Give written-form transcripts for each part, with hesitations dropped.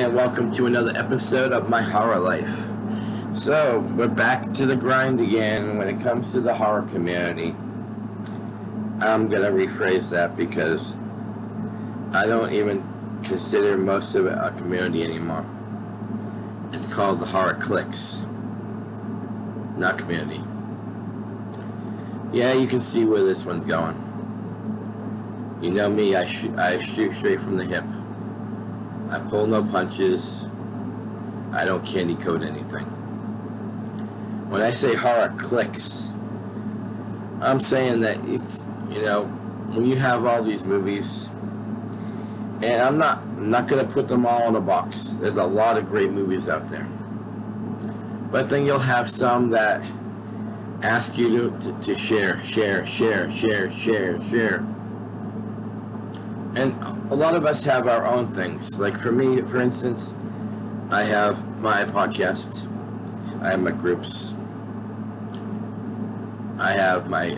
and welcome to another episode of my horror life. So, we're back to the grind again when it comes to the horror community. I'm going to rephrase that because I don't even consider most of it a community anymore. It's called the Horror Cliques, not community. Yeah, you can see where this one's going. You know me, I shoot straight from the hip. I pull no punches. I don't candy coat anything. When I say horror cliques, I'm saying that it's, when you have all these movies, and I'm not going to put them all in a box. There's a lot of great movies out there. But then you'll have some that ask you to share. And a lot of us have our own things. Like for me, for instance, I have my podcast. I have my groups. I have my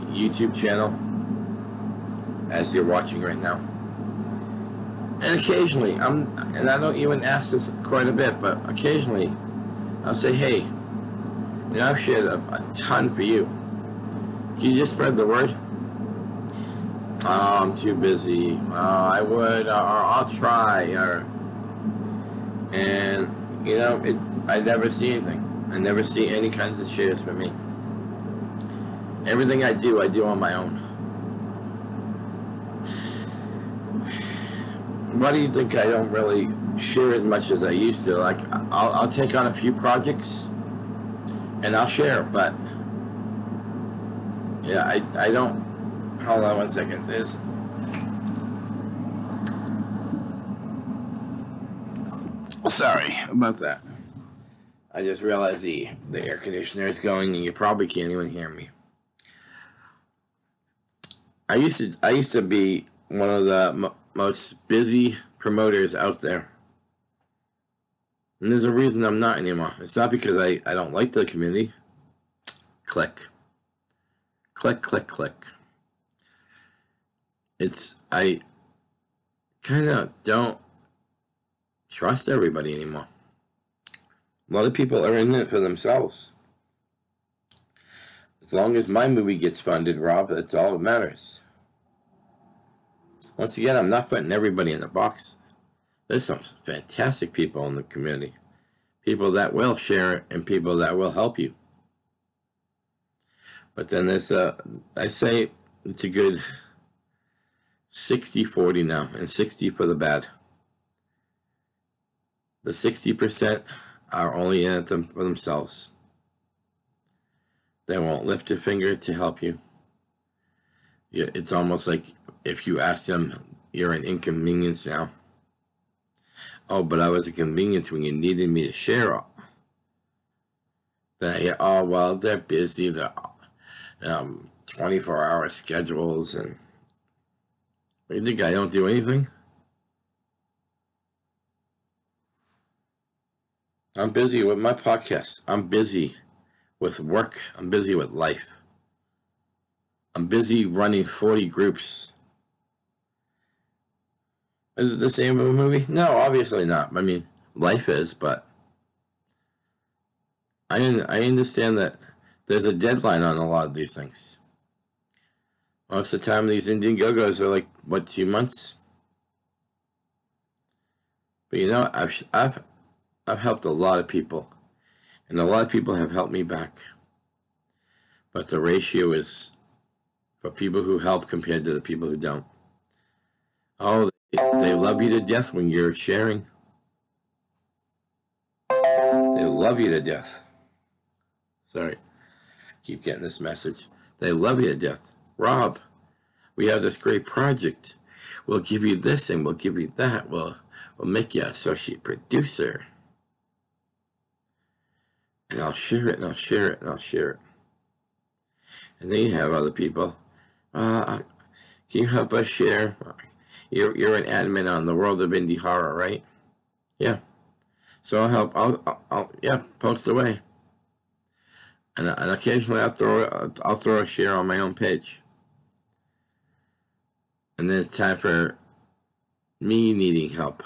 YouTube channel, as you're watching right now. And occasionally, and I don't even ask this quite a bit, but occasionally, I'll say, hey, I've shared a ton for you. Can you just spread the word? Oh, I'm too busy. I would, or I'll try, and I never see anything. I never see any kinds of shares for me. Everything I do on my own. Why do you think I don't really share as much as I used to? Like, I'll take on a few projects, and I'll share, but yeah, I don't. Hold on one second. Sorry about that. I just realized the air conditioner is going, and you probably can't even hear me. I used to be one of the most busy promoters out there, and there's a reason I'm not anymore. It's not because I don't like the community. Click. I kind of don't trust everybody anymore. A lot of people are in it for themselves. As long as my movie gets funded, Rob, that's all that matters. Once again, I'm not putting everybody in the box. There's some fantastic people in the community. People that will share it and people that will help you. But then there's I say it's a good 60-40 now, and 60 for the bad. The 60% are only in it for themselves. They won't lift a finger to help you. It's almost like if you ask them, you're an inconvenience now. Oh, but I was a convenience when you needed me to share. Oh, well, they're busy. They're 24-hour schedules, and you think I don't do anything? I'm busy with my podcast. I'm busy with work. I'm busy with life. I'm busy running 40 groups. Is it the same of a movie? No, obviously not. I mean, life is, but I understand that there's a deadline on a lot of these things. Most of the time, these Indian Go-Go's are like, 2 months? But I've helped a lot of people, and a lot of people have helped me back. But the ratio is for people who help compared to the people who don't. Oh, they love you to death when you're sharing. They love you to death. Sorry, keep getting this message. They love you to death. Rob, we have this great project. We'll give you this and we'll give you that. We'll make you an associate producer. And I'll share it, and I'll share it, and I'll share it. And then you have other people. Can you help us share? You're an admin on the World of Indie Horror, right? Yeah. So I'll help. I'll post away. And occasionally I'll throw a share on my own page. And then it's time for me needing help.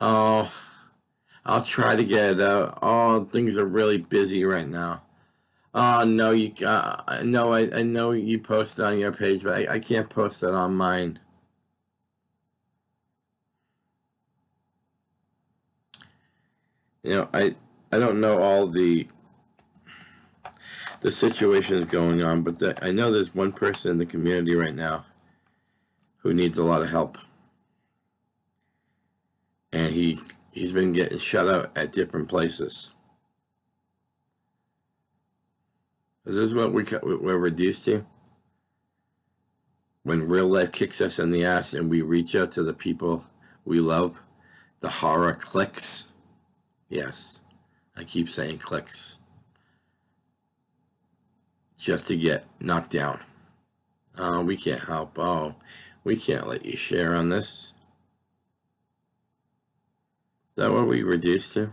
Oh, I'll try to get it out. Oh, things are really busy right now. Oh no, I know you post on your page, but I can't post it on mine. I don't know all the situations going on, but I know there's one person in the community right now who needs a lot of help, and he's been getting shut out at different places. Is this what we're reduced to? When real life kicks us in the ass and we reach out to the people we love, the horror cliques. Yes, I keep saying cliques. Just to get knocked down. Oh, we can't help. Oh, we can't let you share on this. Is that what we reduced to?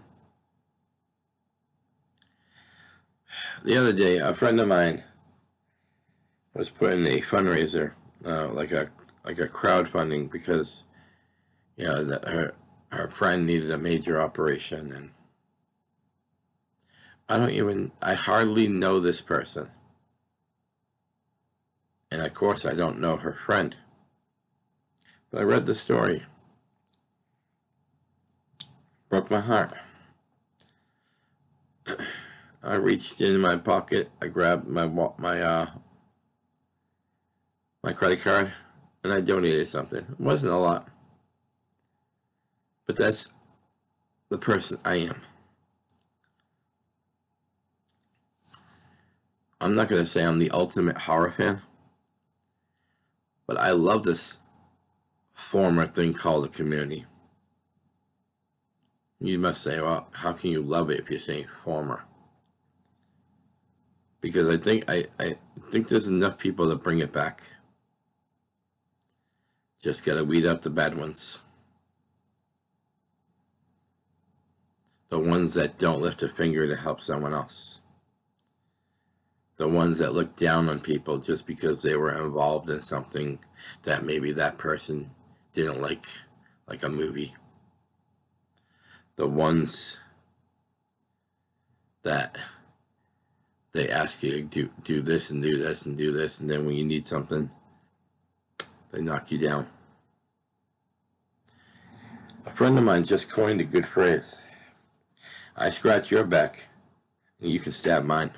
The other day, a friend of mine was putting a fundraiser, like a crowdfunding, because her friend needed a major operation, and I hardly know this person, and of course I don't know her friend, but I read the story, broke my heart. I reached in my pocket, I grabbed my credit card, and I donated something. It wasn't a lot, but that's the person I am. I'm not going to say I'm the ultimate horror fan, but I love this former thing called a community. You must say, well, how can you love it if you're saying former? Because I think there's enough people to bring it back. Just gotta weed out the bad ones. The ones that don't lift a finger to help someone else. The ones that look down on people just because they were involved in something that maybe that person didn't like a movie. The ones that they ask you to do this and do this and do this, and then when you need something, they knock you down. A friend of mine just coined a good phrase. I scratch your back, and you can stab mine.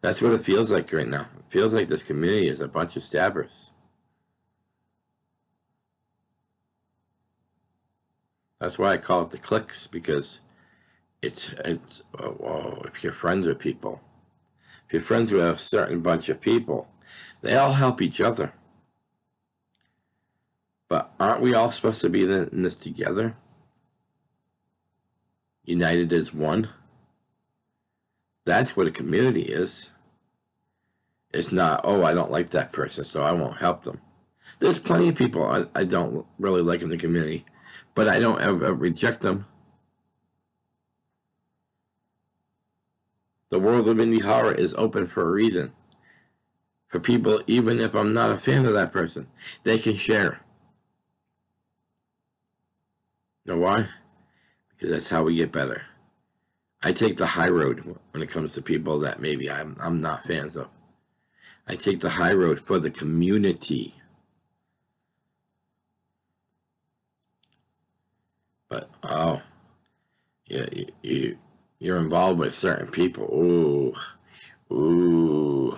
That's what it feels like right now. It feels like this community is a bunch of stabbers. That's why I call it the cliques, because it's if you're friends with people, if you're friends with a certain bunch of people, they all help each other. But aren't we all supposed to be in this together? United as one? That's what a community is. It's not, oh, I don't like that person, so I won't help them. There's plenty of people I don't really like in the community, but I don't ever reject them. The world of indie horror is open for a reason. For people, even if I'm not a fan of that person, they can share. You know why? Because that's how we get better. I take the high road when it comes to people that maybe I'm not fans of. I take the high road for the community. But oh, yeah, you're involved with certain people. Ooh.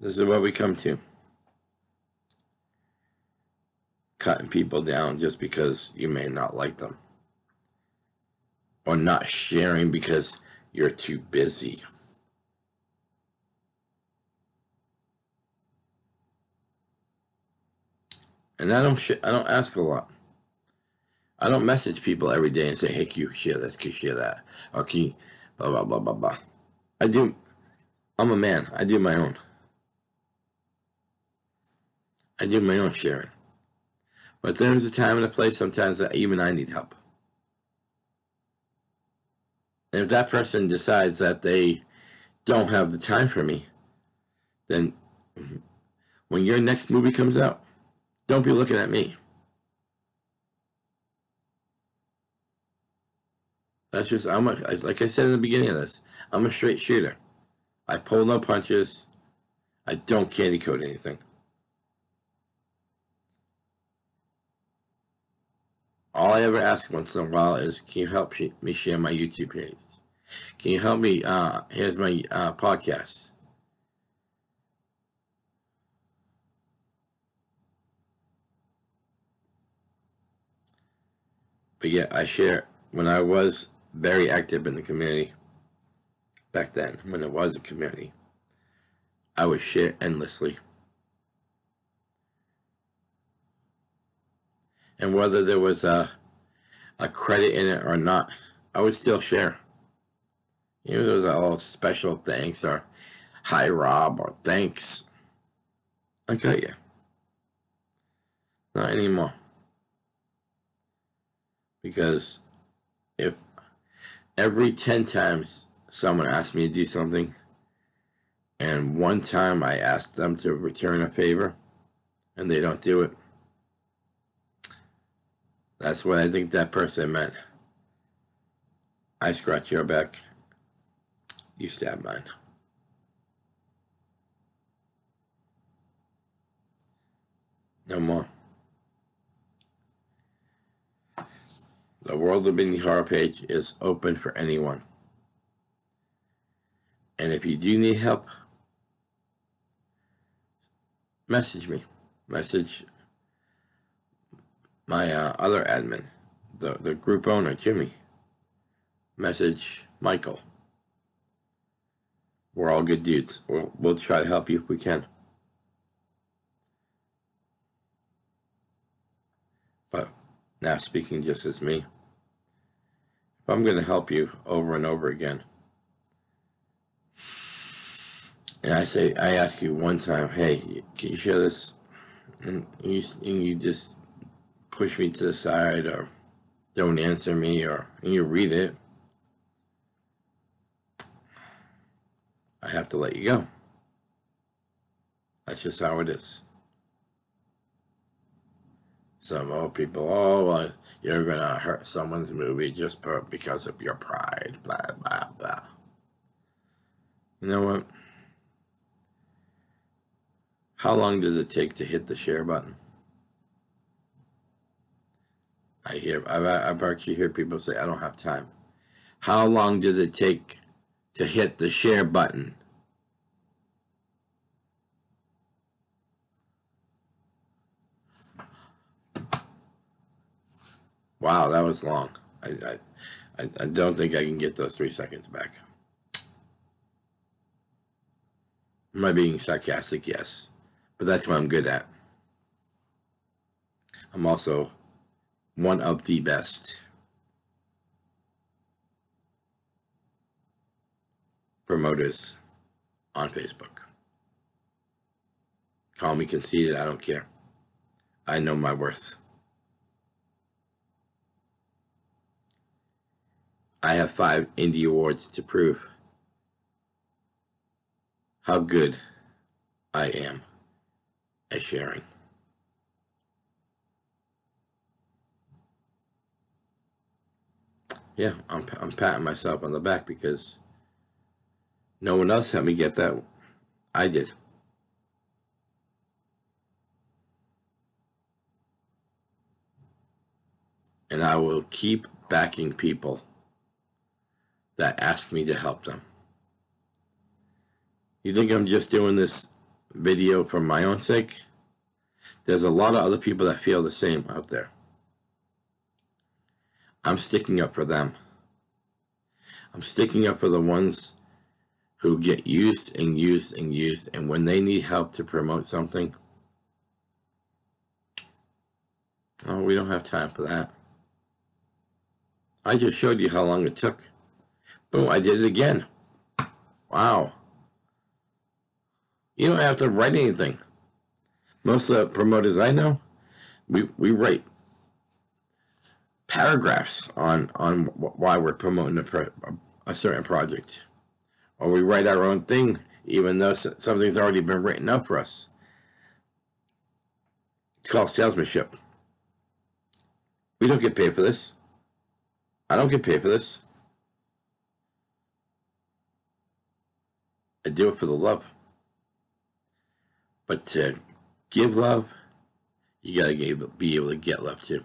This is what we come to. Cutting people down just because you may not like them. Or not sharing because you're too busy. And I don't ask a lot. I don't message people every day and say, hey, can you share this, can you share that? Or can you blah, blah, blah, blah, blah. I do. I'm a man. I do my own. I do my own sharing. But there's a time and a place sometimes that even I need help. And if that person decides that they don't have the time for me, then When your next movie comes out, don't be looking at me. That's just, like I said in the beginning of this, I'm a straight shooter. I pull no punches. I don't candy coat anything. All I ever ask once in a while is, can you help me share my YouTube page? Can you help me? Here's my podcast. But yeah, I share. When I was very active in the community, back then, when it was a community, I would share endlessly. And whether there was a credit in it or not, I would still share. There was a little special thanks or hi Rob or thanks. I got you. Not anymore. Because if every 10 times someone asked me to do something, and one time I asked them to return a favor, and they don't do it, that's what I think that person meant. I scratch your back, you stab mine. No more. The World of Indie Horror page is open for anyone. And if you do need help, message me. Message my other admin, the group owner, Jimmy. Message Michael. We're all good dudes. We'll try to help you if we can. But now speaking just as me, if I'm going to help you over and over again, and I ask you one time, hey, can you share this? And you just push me to the side or don't answer me, or and you read it, I have to let you go. That's just how it is. Some people, well, you're going to hurt someone's movie just because of your pride, blah, blah, blah. You know what? How long does it take to hit the share button? I've actually heard people say, I don't have time. How long does it take to hit the share button? Wow, that was long. I don't think I can get those 3 seconds back. Am I being sarcastic? Yes. But that's what I'm good at. I'm also one of the best promoters on Facebook. Call me conceited, I don't care. I know my worth. I have 5 indie awards to prove how good I am at sharing. Yeah, I'm patting myself on the back because no one else helped me get that. I did. And I will keep backing people that ask me to help them. You think I'm just doing this video for my own sake? There's a lot of other people that feel the same out there. I'm sticking up for them. I'm sticking up for the ones who get used and used and used, and when they need help to promote something, oh, we don't have time for that. I just showed you how long it took. Boom, I did it again. Wow. You don't have to write anything. Most of the promoters I know, we write paragraphs on why we're promoting a certain project. Or we write our own thing even though something's already been written out for us. It's called salesmanship. We don't get paid for this. I don't get paid for this. I do it for the love. But to give love, you gotta be able to get love too.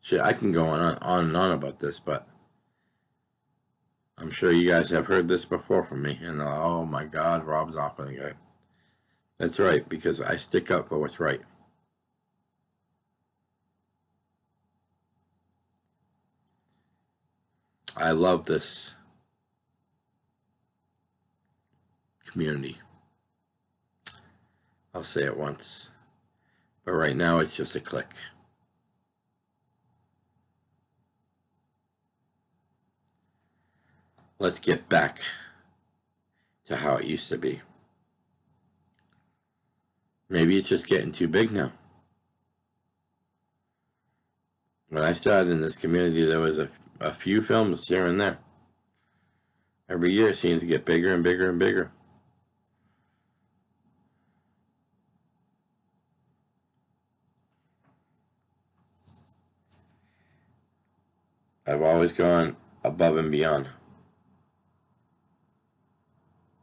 Shit, I can go on and on about this, but I'm sure you guys have heard this before from me. And oh my God, Rob's off on the guy. That's right, because I stick up for what's right. I love this community. I'll say it once. But right now it's just a clique. Let's get back to how it used to be. Maybe it's just getting too big now. When I started in this community, there was a few films here and there. Every year it seems to get bigger and bigger and bigger. I've always gone above and beyond.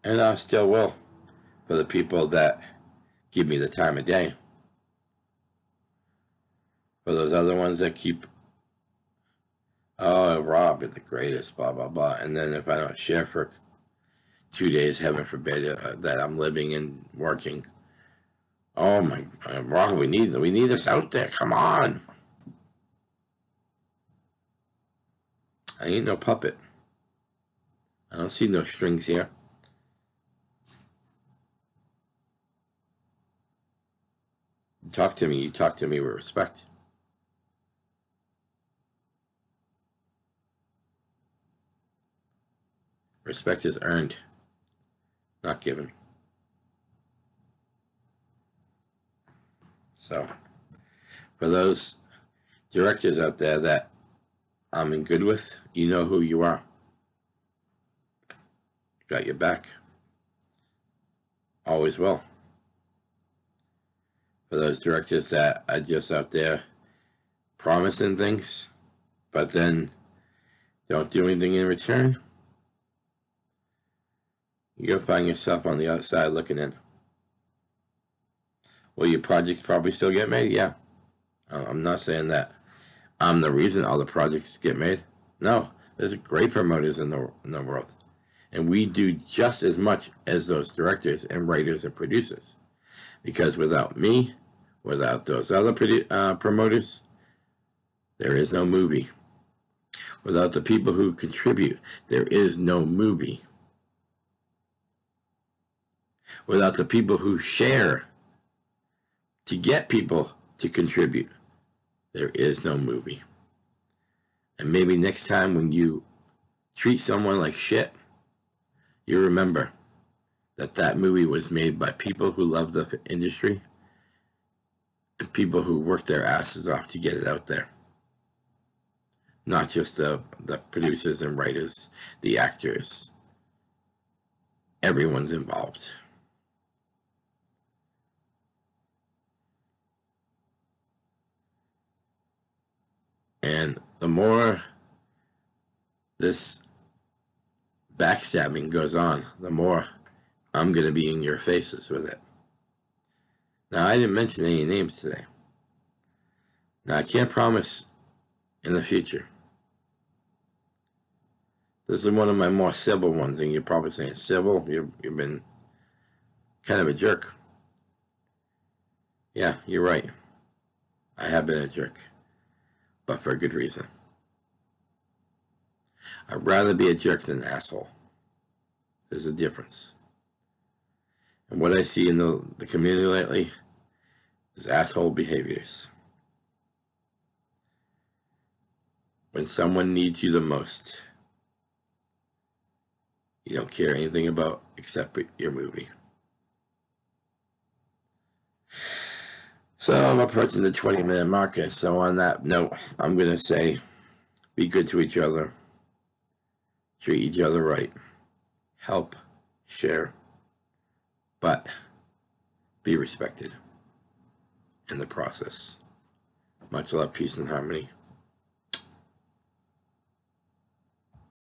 And I still will, for the people that give me the time of day. For those other ones that keep, oh, Rob, you're the greatest, blah, blah, blah. And then if I don't share for 2 days, heaven forbid, that I'm living and working, oh my, Rob, we need this out there, come on. I ain't no puppet. I don't see no strings here. You talk to me with respect. Respect is earned, not given. So, for those directors out there that I'm in good with, you know who you are. Got your back. Always will. For those directors that are just out there promising things, but then don't do anything in return, you'll find yourself on the other side looking in. Will your projects probably still get made? Yeah. I'm not saying that I'm the reason all the projects get made. No, there's great promoters in the world. And we do just as much as those directors and writers and producers. Because without me, without those other promoters, there is no movie. Without the people who contribute, there is no movie. Without the people who share to get people to contribute, there is no movie. And maybe next time when you treat someone like shit, you remember that that movie was made by people who love the industry and people who work their asses off to get it out there. Not just the producers and writers, the actors. Everyone's involved. And the more this backstabbing goes on, the more I'm going to be in your faces with it. Now, I didn't mention any names today. Now, I can't promise in the future. This is one of my more civil ones, and you're probably saying, civil? You've been kind of a jerk. Yeah, you're right. I have been a jerk, but for a good reason. I'd rather be a jerk than an asshole. There's a difference. And what I see in the community lately is asshole behaviors. When someone needs you the most, you don't care anything about except your movie. So I'm approaching the 20-minute marker. So on that note, I'm going to say, be good to each other. treat each other right, help, share, but be respected in the process. Much love, peace, and harmony.